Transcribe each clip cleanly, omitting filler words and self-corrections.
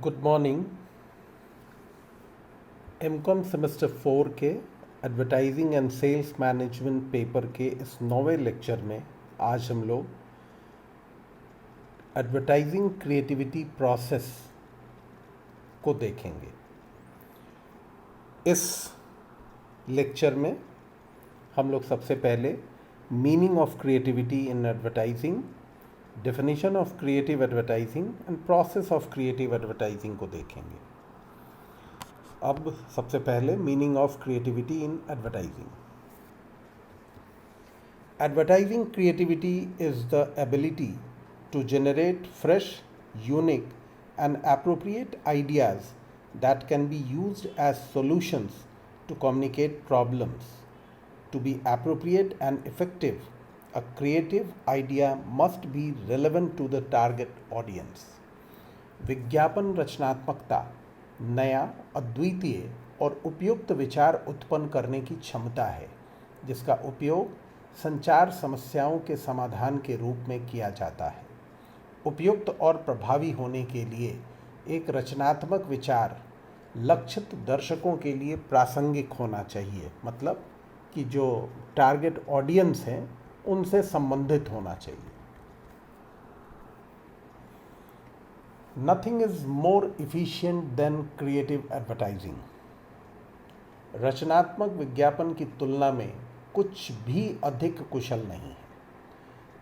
Good morning. MCom semester 4 के advertising and sales management paper के इस 9वें लेक्चर में आज हम लोग एडवर्टाइजिंग क्रिएटिविटी प्रोसेस को देखेंगे। इस लेक्चर में हम लोग सबसे पहले meaning of creativity in advertising, definition of creative advertising and process of creative advertising को देखेंगे। अब सबसे पहले meaning of creativity in advertising. Advertising creativity is the ability to generate fresh, unique, and appropriate ideas that can be used as solutions to communicate problems. To be appropriate and effective, a creative idea must be relevant to the target audience. विज्ञापन रचनात्मकता नया, अद्वितीय और उपयुक्त विचार उत्पन्न करने की क्षमता है, जिसका उपयोग संचार समस्याओं के समाधान के रूप में किया जाता है। उपयुक्त और प्रभावी होने के लिए एक रचनात्मक विचार लक्षित दर्शकों के लिए प्रासंगिक होना चाहिए, मतलब कि जो टारगेट ऑडियंस हैं उनसे संबंधित होना चाहिए। Nothing is more efficient than creative advertising. रचनात्मक विज्ञापन की तुलना में कुछ भी अधिक कुशल नहीं है।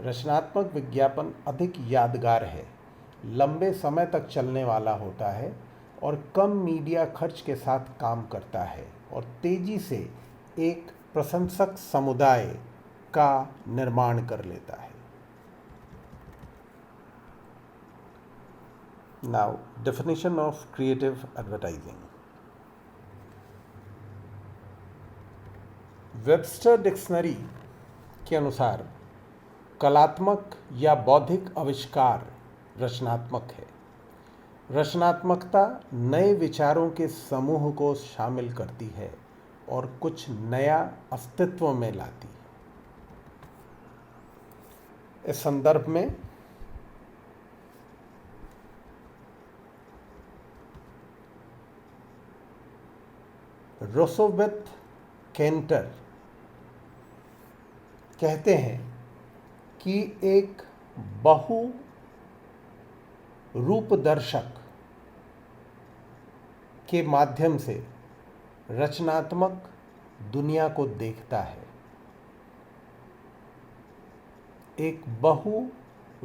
रचनात्मक विज्ञापन अधिक यादगार है, लंबे समय तक चलने वाला होता है और कम मीडिया खर्च के साथ काम करता है और तेजी से एक प्रशंसक समुदाय का निर्माण कर लेता है। Now definition of creative advertising. Webster dictionary के अनुसार कलात्मक या बौद्धिक आविष्कार रचनात्मक है। रचनात्मकता नए विचारों के समूह को शामिल करती है और कुछ नया अस्तित्व में लाती है। इस संदर्भ में रोसोवेथ केंटर कहते हैं कि एक बहु रूपदर्शक के माध्यम से रचनात्मक दुनिया को देखता है। एक बहु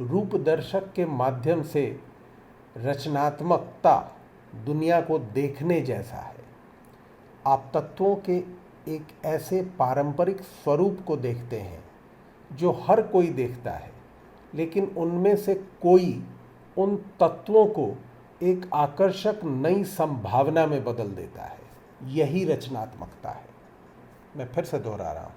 रूपदर्शक के माध्यम से रचनात्मकता दुनिया को देखने जैसा है। आप तत्वों के एक ऐसे पारंपरिक स्वरूप को देखते हैं जो हर कोई देखता है, लेकिन उनमें से कोई उन तत्वों को एक आकर्षक नई संभावना में बदल देता है। यही रचनात्मकता है। मैं फिर से दोहरा रहा हूँ,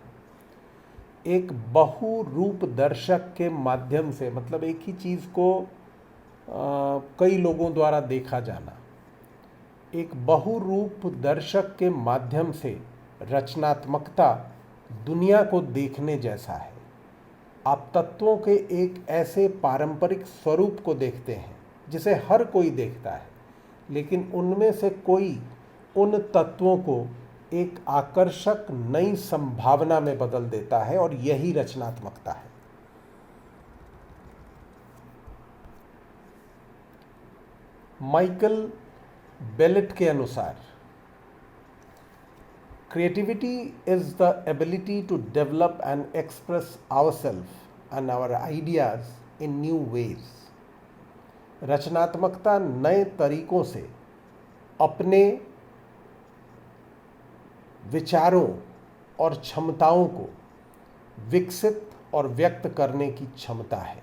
एक बहुरूप दर्शक के माध्यम से, मतलब एक ही चीज़ को कई लोगों द्वारा देखा जाना। एक बहुरूप दर्शक के माध्यम से रचनात्मकता दुनिया को देखने जैसा है। आप तत्वों के एक ऐसे पारंपरिक स्वरूप को देखते हैं जिसे हर कोई देखता है, लेकिन उनमें से कोई उन तत्वों को एक आकर्षक नई संभावना में बदल देता है, और यही रचनात्मकता है। माइकल बेलेट के अनुसार creativity is the ability to develop and express ourselves and our ideas in new ways. रचनात्मकता नए तरीकों से अपने विचारों और क्षमताओं को विकसित और व्यक्त करने की क्षमता है।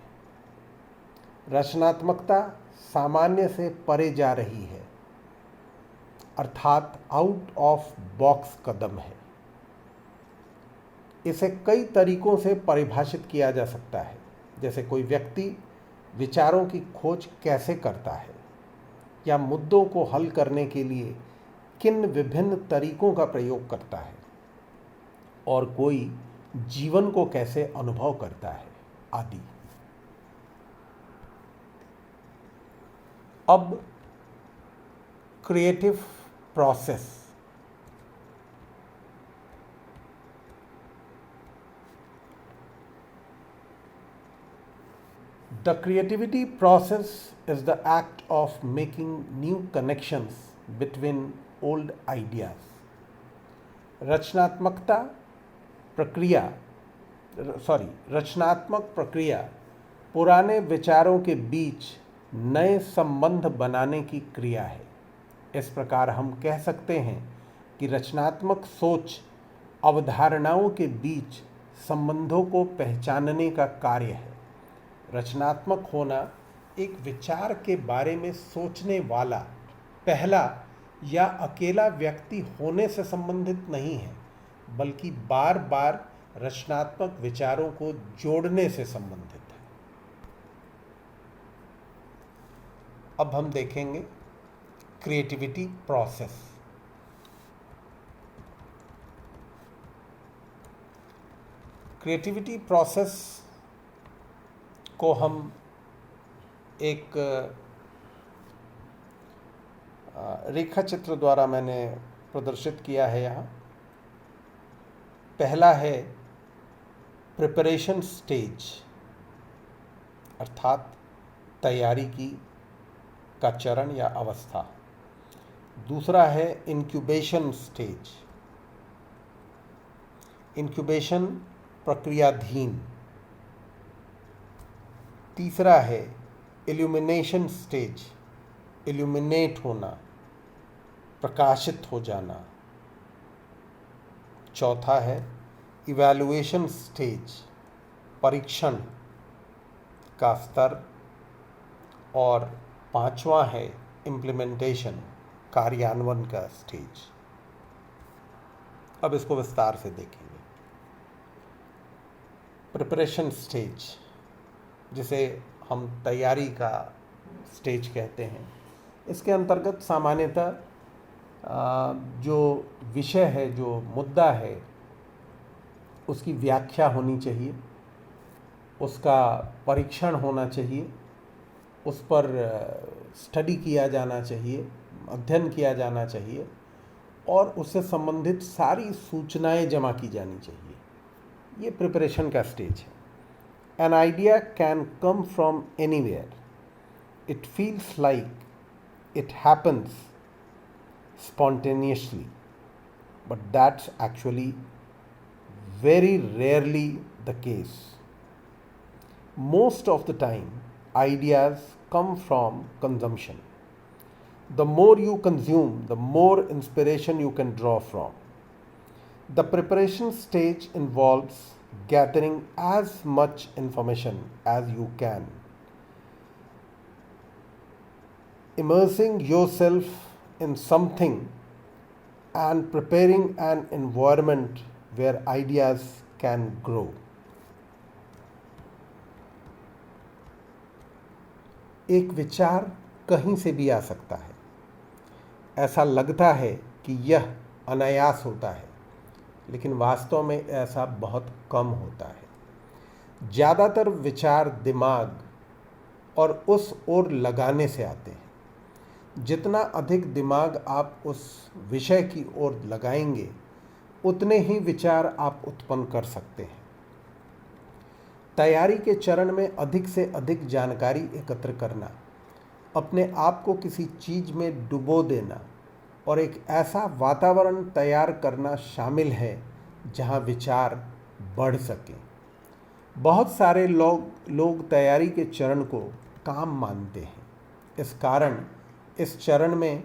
रचनात्मकता सामान्य से परे जा रही है, अर्थात आउट ऑफ बॉक्स कदम है। इसे कई तरीकों से परिभाषित किया जा सकता है, जैसे कोई व्यक्ति विचारों की खोज कैसे करता है, या मुद्दों को हल करने के लिए किन विभिन्न तरीकों का प्रयोग करता है, और कोई जीवन को कैसे अनुभव करता है, आदि। अब creative process. The creativity process is the act of making new connections between old ideas. रचनात्मक प्रक्रिया पुराने विचारों के बीच नए संबंध बनाने की क्रिया है। इस प्रकार हम कह सकते हैं कि रचनात्मक सोच अवधारणाओं के बीच संबंधों को पहचानने का कार्य है। रचनात्मक होना एक विचार के बारे में सोचने वाला पहला या अकेला व्यक्ति होने से संबंधित नहीं है, बल्कि बार बार रचनात्मक विचारों को जोड़ने से संबंधित है। अब हम देखेंगे क्रिएटिविटी प्रोसेस। क्रिएटिविटी प्रोसेस को हम एक रेखा चित्र द्वारा मैंने प्रदर्शित किया है यहाँ। पहला है प्रिपरेशन स्टेज, अर्थात तैयारी का चरण या अवस्था। दूसरा है इंक्यूबेशन स्टेज, इंक्यूबेशन प्रक्रियाधीन। तीसरा है इल्यूमिनेशन स्टेज, इल्यूमिनेट होना, प्रकाशित हो जाना। चौथा है इवैल्यूएशन स्टेज, परीक्षण का स्तर। और पांचवा है इम्प्लीमेंटेशन, कार्यान्वयन का स्टेज। अब इसको विस्तार से देखेंगे। प्रिपरेशन स्टेज, जिसे हम तैयारी का स्टेज कहते हैं, इसके अंतर्गत सामान्यतः जो विषय है, जो मुद्दा है, उसकी व्याख्या होनी चाहिए, उसका परीक्षण होना चाहिए, उस पर स्टडी किया जाना चाहिए, अध्ययन किया जाना चाहिए और उससे संबंधित सारी सूचनाएं जमा की जानी चाहिए। ये प्रिपरेशन का स्टेज है। An idea can come from anywhere. It feels like it happens spontaneously, but that's actually very rarely the case. Most of the time, ideas come from consumption. The more you consume, the more inspiration you can draw from. The preparation stage involves gathering as much information as you can, immersing yourself in something and preparing an environment where ideas can grow. एक विचार कहीं से भी आ सकता है। ऐसा लगता है कि यह अनायास होता है, लेकिन वास्तव में ऐसा बहुत कम होता है। ज़्यादातर विचार दिमाग और उस ओर लगाने से आते हैं। जितना अधिक दिमाग आप उस विषय की ओर लगाएंगे, उतने ही विचार आप उत्पन्न कर सकते हैं। तैयारी के चरण में अधिक से अधिक जानकारी एकत्र करना, अपने आप को किसी चीज़ में डुबो देना और एक ऐसा वातावरण तैयार करना शामिल है जहां विचार बढ़ सके। बहुत सारे लोग तैयारी के चरण को काम मानते हैं। इस कारण इस चरण में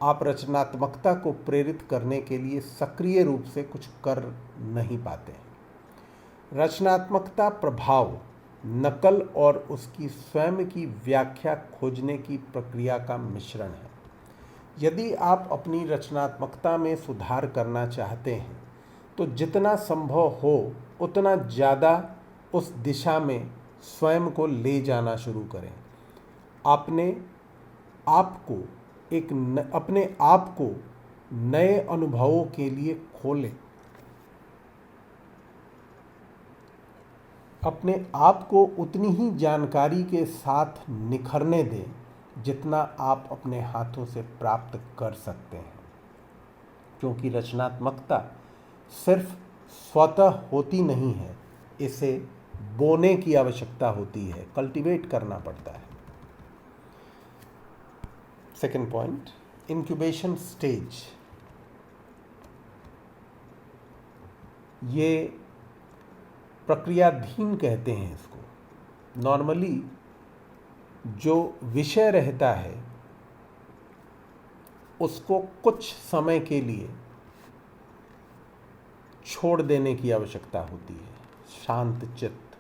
आप रचनात्मकता को प्रेरित करने के लिए सक्रिय रूप से कुछ कर नहीं पाते हैं। रचनात्मकता प्रभाव, नकल और उसकी स्वयं की व्याख्या खोजने की प्रक्रिया का मिश्रण है। यदि आप अपनी रचनात्मकता में सुधार करना चाहते हैं, तो जितना संभव हो उतना ज़्यादा उस दिशा में स्वयं को ले जाना शुरू करें। अपने आप को नए अनुभवों के लिए खोलें। अपने आप को उतनी ही जानकारी के साथ निखरने दें जितना आप अपने हाथों से प्राप्त कर सकते हैं, क्योंकि रचनात्मकता सिर्फ स्वतः होती नहीं है, इसे बोने की आवश्यकता होती है, कल्टीवेट करना पड़ता है। Second point, incubation stage. ये प्रक्रियाधीन कहते हैं इसको। नॉर्मली जो विषय रहता है उसको कुछ समय के लिए छोड़ देने की आवश्यकता होती है, शांत चित्त,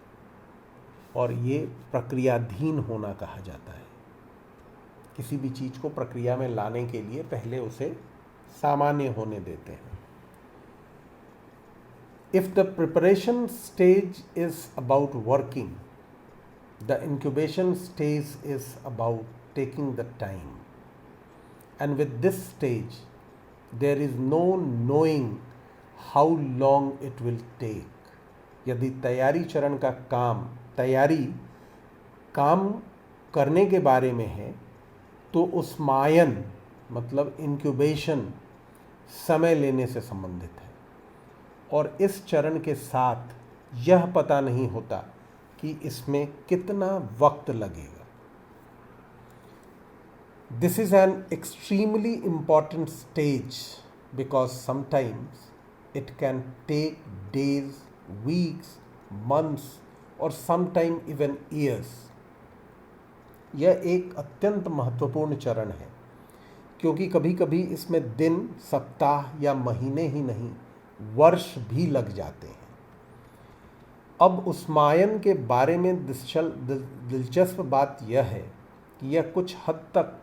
और ये प्रक्रियाधीन होना कहा जाता है। किसी भी चीज़ को प्रक्रिया में लाने के लिए पहले उसे सामान्य होने देते हैं। If the preparation stage is about working, the incubation stage is about taking the time. And with this stage, there is no knowing how long it will take. यदि तैयारी चरण का तैयारी काम करने के बारे में है, तो उस्मायन मतलब इंक्यूबेशन समय लेने से संबंधित है, और इस चरण के साथ यह पता नहीं होता कि इसमें कितना वक्त लगेगा। This is an extremely important stage because sometimes it can take days, weeks, months or sometimes even years. यह एक अत्यंत महत्वपूर्ण चरण है, क्योंकि कभी कभी इसमें दिन, सप्ताह या महीने ही नहीं, वर्ष भी लग जाते हैं। अब उस्मायन के बारे में दिलचस्प बात यह है कि यह कुछ हद तक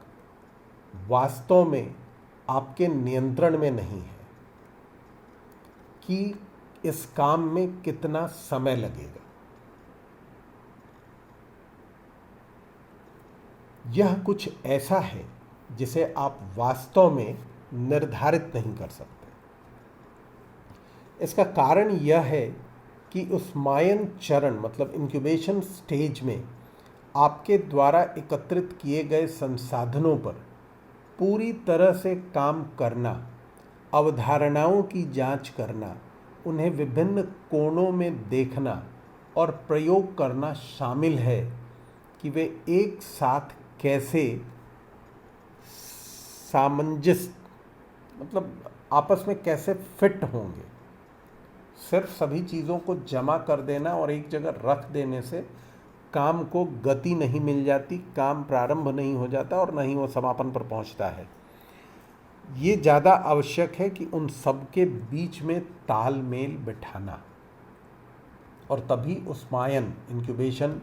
वास्तव में आपके नियंत्रण में नहीं है कि इस काम में कितना समय लगेगा। यह कुछ ऐसा है जिसे आप वास्तव में निर्धारित नहीं कर सकते। इसका कारण यह है कि उस्मायन चरण मतलब इंक्यूबेशन स्टेज में आपके द्वारा एकत्रित किए गए संसाधनों पर पूरी तरह से काम करना, अवधारणाओं की जांच करना, उन्हें विभिन्न कोणों में देखना और प्रयोग करना शामिल है कि वे एक साथ कैसे सामंजस्य मतलब आपस में कैसे फिट होंगे। सिर्फ सभी चीज़ों को जमा कर देना और एक जगह रख देने से काम को गति नहीं मिल जाती, काम प्रारंभ नहीं हो जाता और न ही वो समापन पर पहुंचता है। ये ज़्यादा आवश्यक है कि उन सब के बीच में तालमेल बिठाना, और तभी उस्मायन इंक्यूबेशन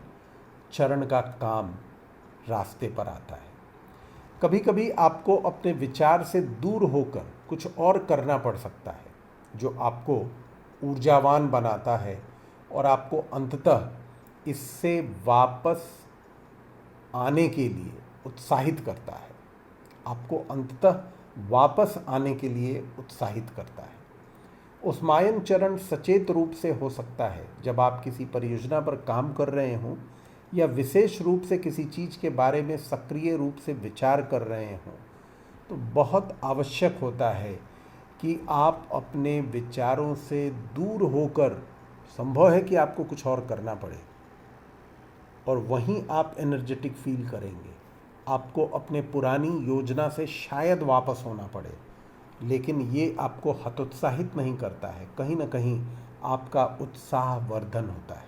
चरण का काम रास्ते पर आता है। कभी कभी आपको अपने विचार से दूर होकर कुछ और करना पड़ सकता है, जो आपको ऊर्जावान बनाता है और आपको अंततः इससे वापस आने के लिए उत्साहित करता है, आपको अंततः वापस आने के लिए उत्साहित करता है। उस्मायन चरण सचेत रूप से हो सकता है जब आप किसी परियोजना पर काम कर रहे हों या विशेष रूप से किसी चीज़ के बारे में सक्रिय रूप से विचार कर रहे हों। तो बहुत आवश्यक होता है कि आप अपने विचारों से दूर होकर, संभव है कि आपको कुछ और करना पड़े और वहीं आप एनर्जेटिक फील करेंगे, आपको अपने पुरानी योजना से शायद वापस होना पड़े, लेकिन ये आपको हतोत्साहित नहीं करता है, कहीं ना कहीं आपका उत्साह वर्धन होता है।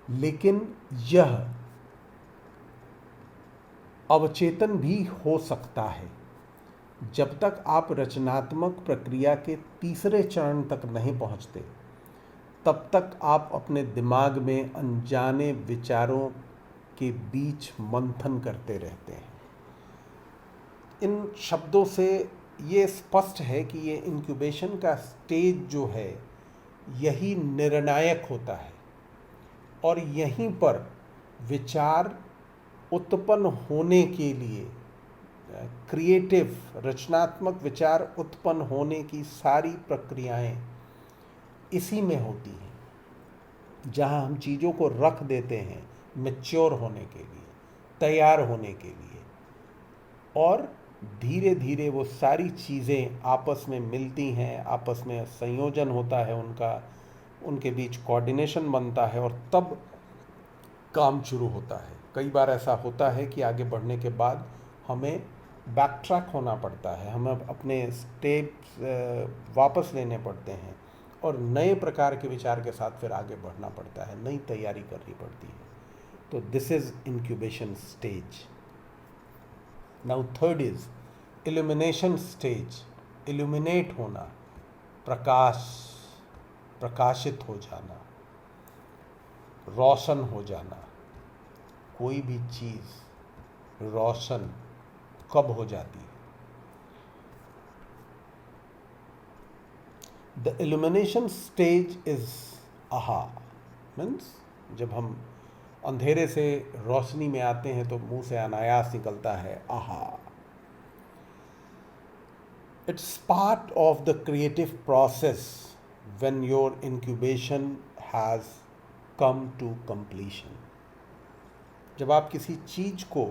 लेकिन यह अवचेतन भी हो सकता है। जब तक आप रचनात्मक प्रक्रिया के तीसरे चरण तक नहीं पहुंचते, तब तक आप अपने दिमाग में अनजाने विचारों के बीच मंथन करते रहते हैं। इन शब्दों से ये स्पष्ट है कि ये इंक्यूबेशन का स्टेज जो है यही निर्णायक होता है और यहीं पर विचार उत्पन्न होने के लिए, क्रिएटिव रचनात्मक विचार उत्पन्न होने की सारी प्रक्रियाएं इसी में होती हैं। जहाँ हम चीज़ों को रख देते हैं मैच्योर होने के लिए, तैयार होने के लिए, और धीरे धीरे वो सारी चीज़ें आपस में मिलती हैं, आपस में संयोजन होता है उनका, उनके बीच कोऑर्डिनेशन बनता है और तब काम शुरू होता है। कई बार ऐसा होता है कि आगे बढ़ने के बाद हमें बैक ट्रैक होना पड़ता है, हमें अपने स्टेप्स वापस लेने पड़ते हैं और नए प्रकार के विचार के साथ फिर आगे बढ़ना पड़ता है, नई तैयारी करनी पड़ती है। तो this is incubation stage. Now third is illumination stage. Illuminate होना, प्रकाशित हो जाना, रोशन हो जाना। कोई भी चीज़ रोशन कब हो जाती है? द इल्यूमिनेशन स्टेज इज आहा, मीन्स जब हम अंधेरे से रोशनी में आते हैं तो मुंह से अनायास निकलता है आहा। It's part of the creative process when your incubation has come to completion. जब आप किसी चीज़ को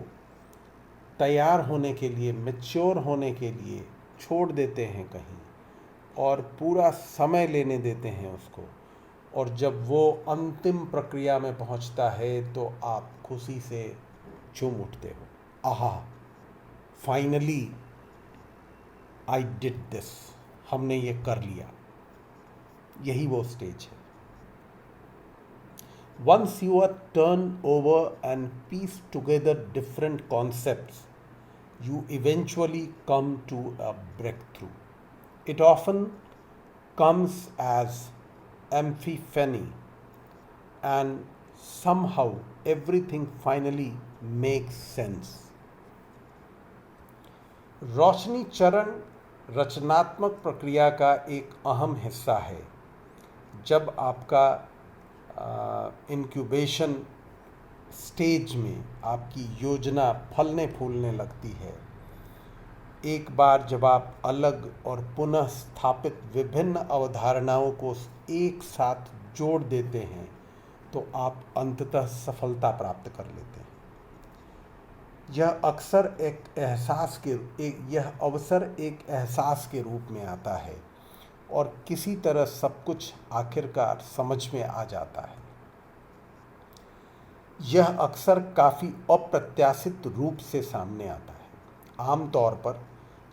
तैयार होने के लिए, मैच्योर होने के लिए छोड़ देते हैं कहीं और पूरा समय लेने देते हैं उसको, और जब वो अंतिम प्रक्रिया में पहुंचता है तो आप खुशी से झूम उठते हो, आहा फाइनली आई डिड दिस, हमने ये कर लिया। यही वो स्टेज है। Once you are turned over and piece together different concepts, you eventually come to a breakthrough. It often comes as epiphany, and somehow everything finally makes sense. रोशनी चरण रचनात्मक प्रक्रिया का एक अहम हिस्सा है। जब आपका इंक्यूबेशन स्टेज में आपकी योजना फलने फूलने लगती है, एक बार जब आप अलग और पुनः स्थापित विभिन्न अवधारणाओं को एक साथ जोड़ देते हैं तो आप अंततः सफलता प्राप्त कर लेते हैं। यह अवसर एक एहसास के रूप में आता है और किसी तरह सब कुछ आखिरकार समझ में आ जाता है। यह अक्सर काफ़ी अप्रत्याशित रूप से सामने आता है। आमतौर पर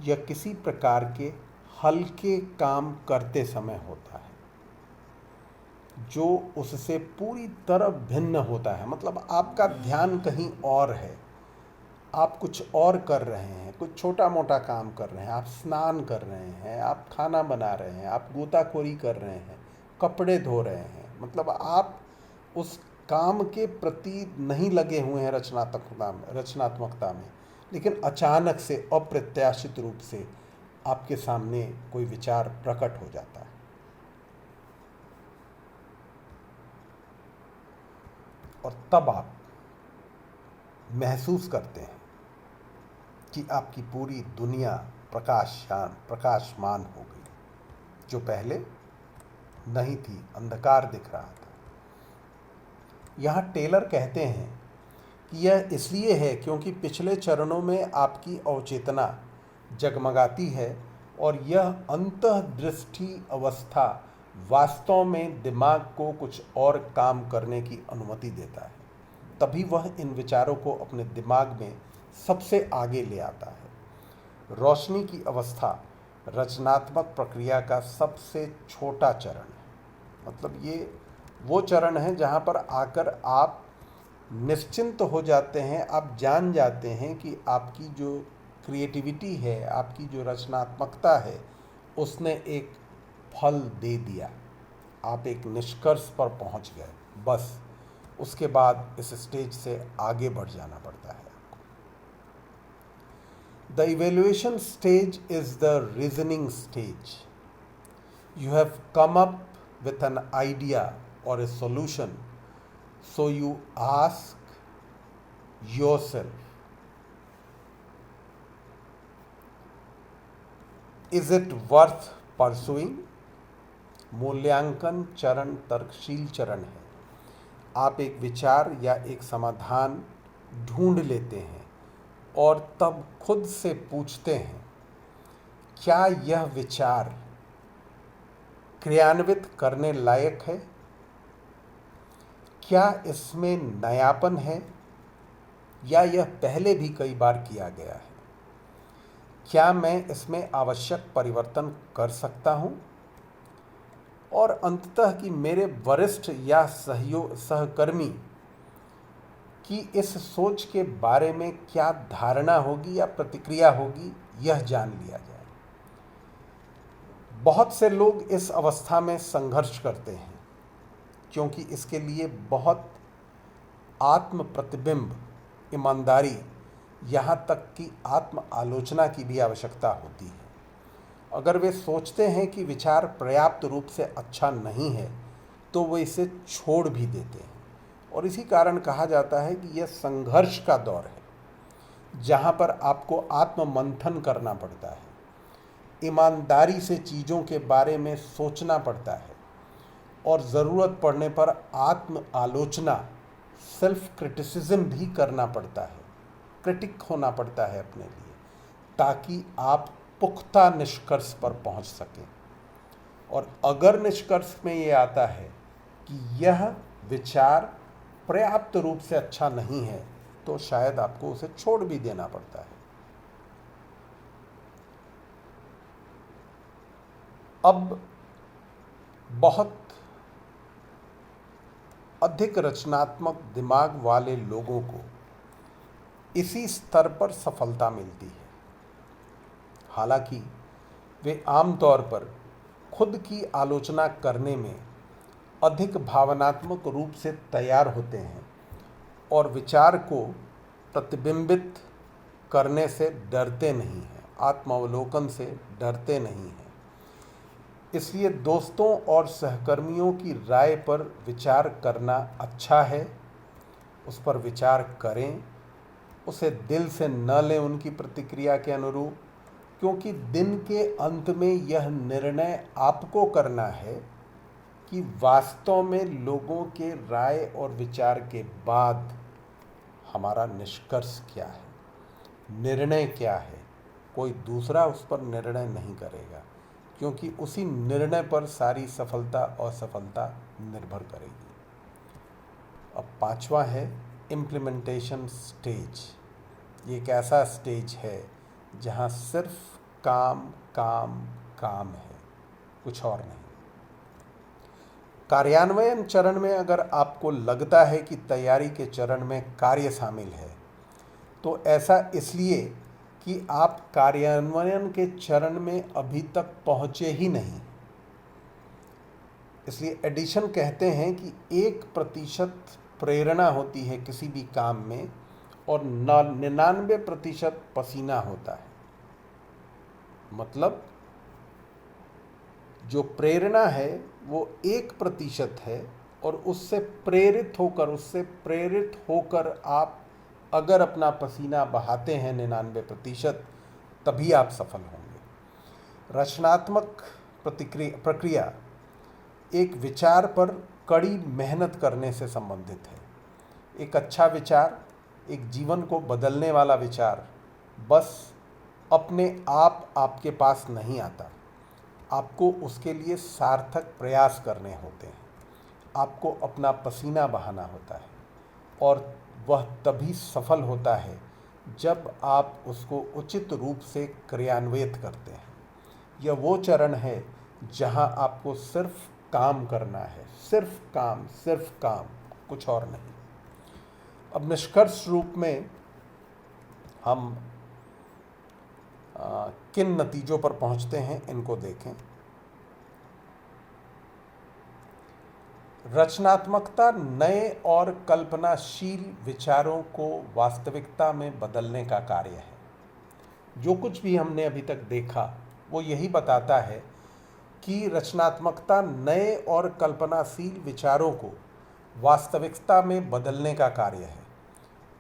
यह किसी प्रकार के हल्के काम करते समय होता है जो उससे पूरी तरह भिन्न होता है। मतलब आपका ध्यान कहीं और है, आप कुछ और कर रहे हैं, कुछ छोटा मोटा काम कर रहे हैं, आप स्नान कर रहे हैं, आप खाना बना रहे हैं, आप गोताखोरी कर रहे हैं, कपड़े धो रहे हैं। मतलब आप उस काम के प्रति नहीं लगे हुए हैं रचनात्मकता में, लेकिन अचानक से अप्रत्याशित रूप से आपके सामने कोई विचार प्रकट हो जाता है और तब आप महसूस करते हैं कि आपकी पूरी दुनिया प्रकाशमान हो गई, जो पहले नहीं थी, अंधकार दिख रहा था। यहाँ टेलर कहते हैं कि यह इसलिए है क्योंकि पिछले चरणों में आपकी अवचेतना जगमगाती है और यह अंतर्दृष्टि अवस्था वास्तव में दिमाग को कुछ और काम करने की अनुमति देता है। तभी वह इन विचारों को अपने दिमाग में सबसे आगे ले आता है। रोशनी की अवस्था रचनात्मक प्रक्रिया का सबसे छोटा चरण है। मतलब ये वो चरण है जहाँ पर आकर आप निश्चिंत हो जाते हैं, आप जान जाते हैं कि आपकी जो क्रिएटिविटी है, आपकी जो रचनात्मकता है, उसने एक फल दे दिया, आप एक निष्कर्ष पर पहुँच गए। बस उसके बाद इस स्टेज से आगे बढ़ जाना पड़ता है। The evaluation stage is the reasoning stage. You have come up with an idea or a solution, so you ask yourself, is it worth pursuing? मूल्यांकन चरण तर्कशील चरण है। आप एक विचार या एक समाधान ढूंढ लेते हैं और तब खुद से पूछते हैं, क्या यह विचार क्रियान्वित करने लायक है? क्या इसमें नयापन है या यह पहले भी कई बार किया गया है? क्या मैं इसमें आवश्यक परिवर्तन कर सकता हूँ? और अंततः कि मेरे वरिष्ठ या सहकर्मी की इस सोच के बारे में क्या धारणा होगी या प्रतिक्रिया होगी, यह जान लिया जाए। बहुत से लोग इस अवस्था में संघर्ष करते हैं क्योंकि इसके लिए बहुत आत्म प्रतिबिंब, ईमानदारी, यहाँ तक कि आत्म आलोचना की भी आवश्यकता होती है। अगर वे सोचते हैं कि विचार पर्याप्त रूप से अच्छा नहीं है तो वे इसे छोड़ भी देते हैं। और इसी कारण कहा जाता है कि यह संघर्ष का दौर है जहाँ पर आपको आत्म मंथन करना पड़ता है, ईमानदारी से चीज़ों के बारे में सोचना पड़ता है और ज़रूरत पड़ने पर आत्म आलोचना, सेल्फ क्रिटिसिज्म भी करना पड़ता है, क्रिटिक होना पड़ता है अपने लिए, ताकि आप पुख्ता निष्कर्ष पर पहुंच सकें। और अगर निष्कर्ष में ये आता है कि यह विचार पर्याप्त रूप से अच्छा नहीं है तो शायद आपको उसे छोड़ भी देना पड़ता है। अब बहुत अधिक रचनात्मक दिमाग वाले लोगों को इसी स्तर पर सफलता मिलती है। हालांकि वे आमतौर पर खुद की आलोचना करने में अधिक भावनात्मक रूप से तैयार होते हैं और विचार को प्रतिबिंबित करने से डरते नहीं हैं, आत्मावलोकन से डरते नहीं हैं। इसलिए दोस्तों और सहकर्मियों की राय पर विचार करना अच्छा है, उस पर विचार करें, उसे दिल से न लें उनकी प्रतिक्रिया के अनुरूप, क्योंकि दिन के अंत में यह निर्णय आपको करना है कि वास्तव में लोगों के राय और विचार के बाद हमारा निष्कर्ष क्या है, निर्णय क्या है। कोई दूसरा उस पर निर्णय नहीं करेगा, क्योंकि उसी निर्णय पर सारी सफलता और असफलता निर्भर करेगी। अब पांचवा है इम्प्लीमेंटेशन स्टेज। ये एक ऐसा स्टेज है जहाँ सिर्फ काम काम काम है, कुछ और नहीं। कार्यान्वयन चरण में अगर आपको लगता है कि तैयारी के चरण में कार्य शामिल है तो ऐसा इसलिए कि आप कार्यान्वयन के चरण में अभी तक पहुँचे ही नहीं। इसलिए एडिशन कहते हैं कि 1% प्रेरणा होती है किसी भी काम में और 99% पसीना होता है। मतलब जो प्रेरणा है वो 1% है और उससे प्रेरित होकर आप अगर अपना पसीना बहाते हैं 99%, तभी आप सफल होंगे। रचनात्मक प्रक्रिया एक विचार पर कड़ी मेहनत करने से संबंधित है। एक अच्छा विचार, एक जीवन को बदलने वाला विचार बस अपने आप आपके पास नहीं आता, आपको उसके लिए सार्थक प्रयास करने होते हैं, आपको अपना पसीना बहाना होता है और वह तभी सफल होता है जब आप उसको उचित रूप से क्रियान्वित करते हैं। यह वो चरण है जहां आपको सिर्फ काम करना है, सिर्फ काम, कुछ और नहीं। अब निष्कर्ष रूप में हम किन नतीजों पर पहुंचते हैं इनको देखें। रचनात्मकता नए और कल्पनाशील विचारों को वास्तविकता में बदलने का कार्य है। जो कुछ भी हमने अभी तक देखा वो यही बताता है कि रचनात्मकता नए और कल्पनाशील विचारों को वास्तविकता में बदलने का कार्य है।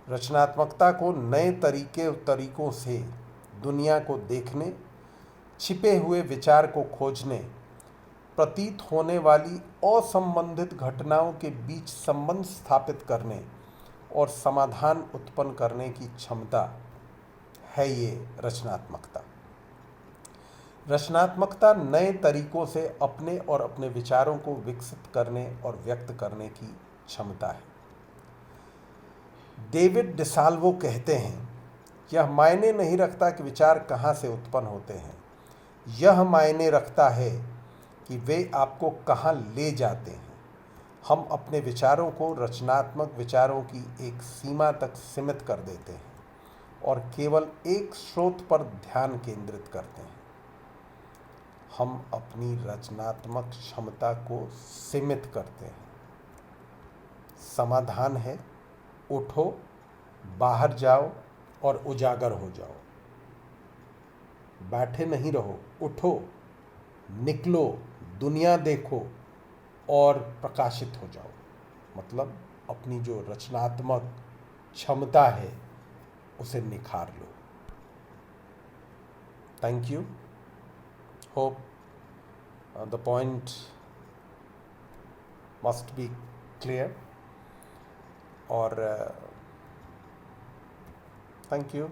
रचनात्मकता को नए तरीकों से दुनिया को देखने, छिपे हुए विचार को खोजने प्रतीत होने वाली असंबंधित घटनाओं के बीच संबंध स्थापित करने और समाधान उत्पन्न करने की क्षमता है ये रचनात्मकता। रचनात्मकता नए तरीकों से अपने और अपने विचारों को विकसित करने और व्यक्त करने की क्षमता है। डेविड डिसाल्वो कहते हैं, यह मायने नहीं रखता कि विचार कहाँ से उत्पन्न होते हैं, यह मायने रखता है कि वे आपको कहाँ ले जाते हैं। हम अपने विचारों को रचनात्मक विचारों की एक सीमा तक सीमित कर देते हैं और केवल एक स्रोत पर ध्यान केंद्रित करते हैं। हम अपनी रचनात्मक क्षमता को सीमित करते हैं। समाधान है, उठो, बाहर जाओ और उजागर हो जाओ। बैठे नहीं रहो, उठो, निकलो, दुनिया देखो और प्रकाशित हो जाओ। मतलब अपनी जो रचनात्मक क्षमता है उसे निखार लो। Thank you. Hope the point must be clear और थैंक यू।